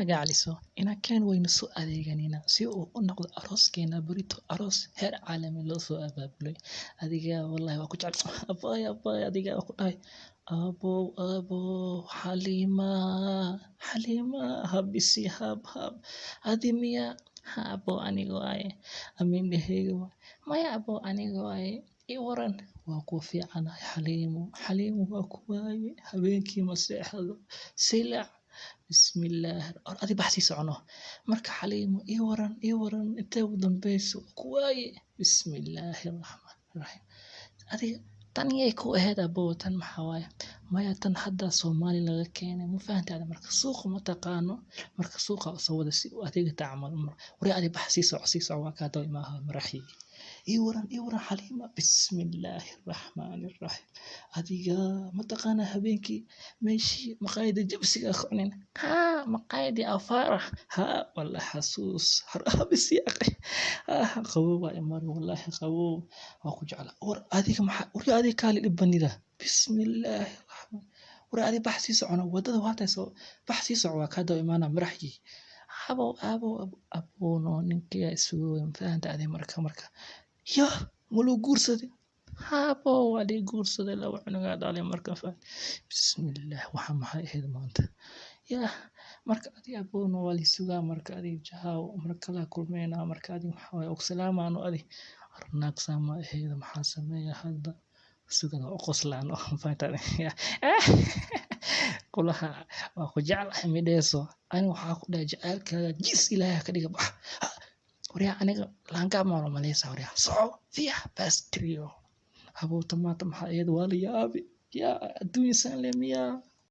gacaliso inaa keen wayna soo adeeganina si uu u noqdo arooskeena burito aroos heer caalami loo soo abaabulay adiga wallahi waa ku jecel abay adiga waa ku dhahay abo Halima habisi hab adimiya abo anigo ay amindahayga maya abo anigo ay i waran waa ku fiicanahay Halimo waa ku waaye habeenkii ma seexdo silac bismillaah adi baxsi socono marka Halimo i waran intee u dambayso ku waaye bismillaahir rahmaanir rahiim adiga tan yey ku ahayd abo tan maxaa waaye maya tan hadda Soomaali laga keenay ma fahantaada marka suuq ma taqaano marka suuqa soo wada si adiga tacmal wari adi baxsi soco waa ka dooy maaha maraxi i waran Halima bismillaahir rahmaanir rahiim adiga ma taqaana habeenkii meeshii maqaayada jabsiga qonin maqaayadi afara wallahi xasuus bisi aqay qabow waa imar wallahi qabow waa ku jecla war adiga maxaa war adiga kaali dhibanida bismillaahir rahmaan war adiga baxsi socono wadada waa tahay soo baxsi soco waa ka dooy maana maraxi abo no ninkiya isugu fahantaada marka ya walo guursaday abo wali guursaday laba cunuga dhalay marka fahad bismillaah waxa maxay ahayd maanta ya marka adiga abo no wali sugaa marka adiga jahaw marka la kulmeena marka adiga waxa way og salaamaano adiga arnaaq sama ahayd maxaa sameeya hadda sugada oo qoslaan oo fahantaada kulaha waa ku jeclahay midheeso ani waxa ku dhahay jacaylkaaga jis ilaahay ka dhiga bax wariya aniga laanka ma maleysa wariya soo fiya bastrio abo tamaata maxaa iyad wali yaabi ya adduunsan lemiya